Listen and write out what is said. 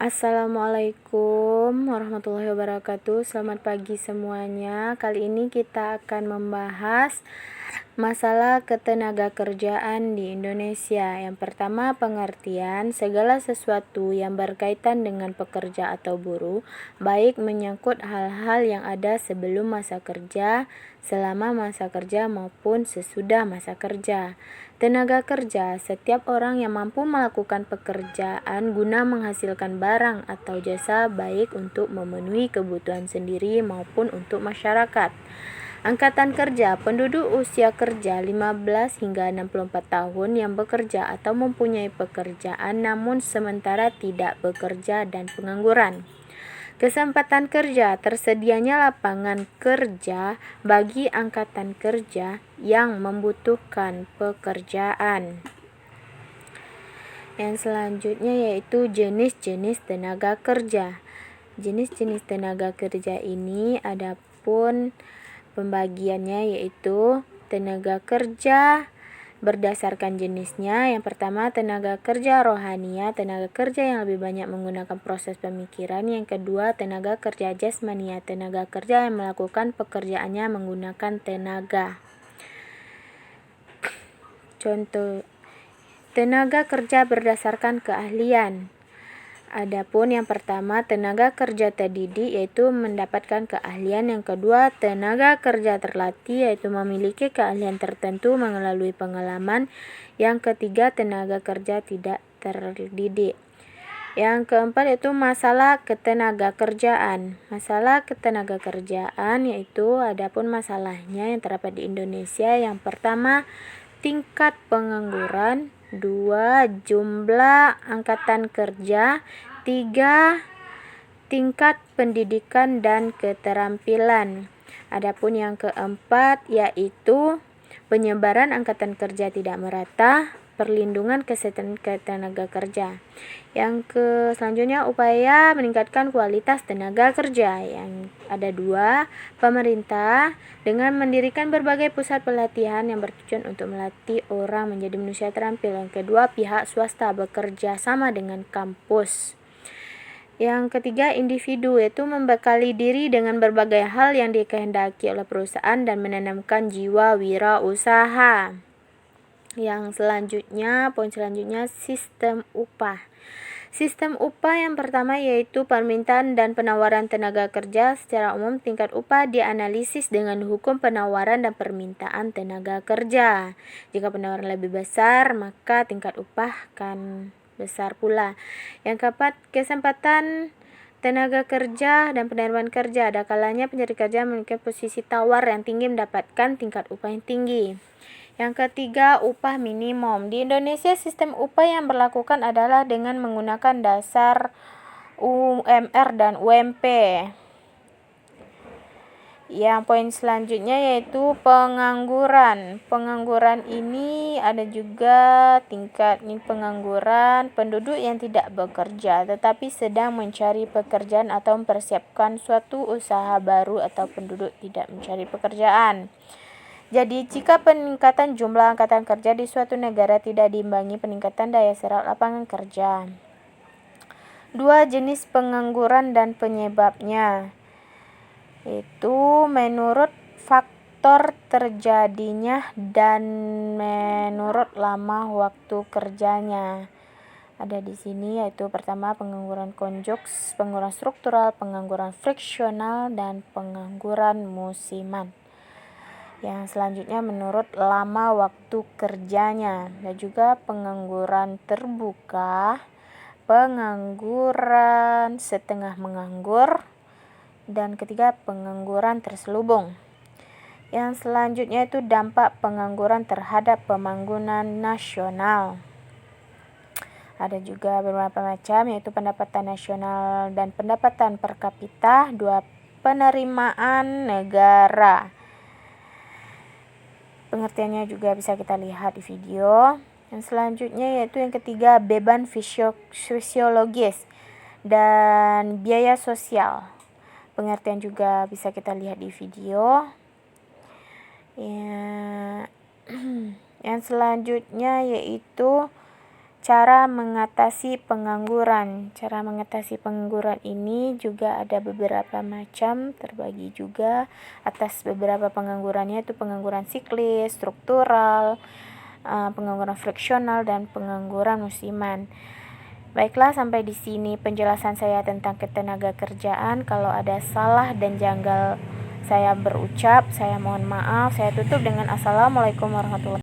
Assalamualaikum warahmatullahi wabarakatuh. Selamat pagi semuanya. Kali ini kita akan membahas masalah ketenagakerjaan di Indonesia. Yang pertama, pengertian segala sesuatu yang berkaitan dengan pekerja atau buruh, baik menyangkut hal-hal yang ada sebelum masa kerja, selama masa kerja maupun sesudah masa kerja. Tenaga kerja, setiap orang yang mampu melakukan pekerjaan guna menghasilkan barang atau jasa baik untuk memenuhi kebutuhan sendiri maupun untuk masyarakat. Angkatan kerja, penduduk usia kerja 15 hingga 64 tahun yang bekerja atau mempunyai pekerjaan namun sementara tidak bekerja dan pengangguran. Kesempatan kerja, tersedianya lapangan kerja bagi angkatan kerja yang membutuhkan pekerjaan. Yang selanjutnya yaitu jenis-jenis tenaga kerja. Jenis-jenis tenaga kerja ini adapun pembagiannya yaitu tenaga kerja berdasarkan jenisnya. Yang pertama, tenaga kerja rohania, tenaga kerja yang lebih banyak menggunakan proses pemikiran. Yang kedua, tenaga kerja jasmania, tenaga kerja yang melakukan pekerjaannya menggunakan tenaga. Contoh, tenaga kerja berdasarkan keahlian. Adapun yang pertama, tenaga kerja terdidik yaitu mendapatkan keahlian. Yang kedua, tenaga kerja terlatih yaitu memiliki keahlian tertentu melalui pengalaman. Yang ketiga, tenaga kerja tidak terdidik. Yang keempat yaitu masalah ketenagakerjaan. Masalah ketenagakerjaan yaitu adapun masalahnya yang terdapat di Indonesia. Yang pertama, tingkat pengangguran. 2. Jumlah angkatan kerja. 3. Tingkat pendidikan dan keterampilan. Adapun yang keempat yaitu penyebaran angkatan kerja tidak merata, perlindungan kesehatan tenaga kerja. Yang selanjutnya upaya meningkatkan kualitas tenaga kerja. Yang ada 2, pemerintah dengan mendirikan berbagai pusat pelatihan yang bertujuan untuk melatih orang menjadi manusia terampil. Yang kedua, pihak swasta bekerja sama dengan kampus. Yang ketiga, individu yaitu membekali diri dengan berbagai hal yang dikehendaki oleh perusahaan dan menanamkan jiwa wirausaha. Yang selanjutnya, poin selanjutnya, sistem upah. Sistem upah yang pertama yaitu permintaan dan penawaran tenaga kerja. Secara umum, tingkat upah dianalisis dengan hukum penawaran dan permintaan tenaga kerja. Jika penawaran lebih besar, maka tingkat upah akan besar pula. Yang keempat, kesempatan tenaga kerja dan penerimaan kerja. Ada kalanya pencari kerja memiliki posisi tawar yang tinggi mendapatkan tingkat upah yang tinggi. Yang ketiga, upah minimum. Di Indonesia, sistem upah yang berlakukan adalah dengan menggunakan dasar UMR dan UMP. Yang poin selanjutnya yaitu pengangguran. Pengangguran ini ada juga tingkat pengangguran penduduk yang tidak bekerja tetapi sedang mencari pekerjaan atau mempersiapkan suatu usaha baru atau penduduk tidak mencari pekerjaan. Jadi, jika peningkatan jumlah angkatan kerja di suatu negara tidak diimbangi peningkatan daya serap lapangan kerja. 2. Jenis pengangguran dan penyebabnya. Itu menurut faktor terjadinya dan menurut lama waktu kerjanya. Ada di sini yaitu pertama, pengangguran konjuks, pengangguran struktural, pengangguran friksional, dan pengangguran musiman. Yang selanjutnya menurut lama waktu kerjanya. Dan juga pengangguran terbuka, pengangguran setengah menganggur, dan ketiga, pengangguran terselubung. Yang selanjutnya itu dampak pengangguran terhadap pembangunan nasional. Ada juga beberapa macam yaitu pendapatan nasional dan pendapatan per kapita. 2. Penerimaan negara. Pengertiannya juga bisa kita lihat di video. Yang selanjutnya yaitu yang ketiga, beban fisiologis dan biaya sosial. Pengertian juga bisa kita lihat di video. Yang selanjutnya yaitu Cara mengatasi pengangguran. Cara mengatasi pengangguran ini juga ada beberapa macam, terbagi juga atas beberapa penganggurannya, itu pengangguran siklis, struktural, pengangguran friksional, dan pengangguran musiman. Baiklah, sampai di sini penjelasan saya tentang ketenaga kerjaan. Kalau ada salah dan janggal saya berucap, saya mohon maaf. Saya tutup dengan Assalamualaikum warahmatullahi wabarakatuh.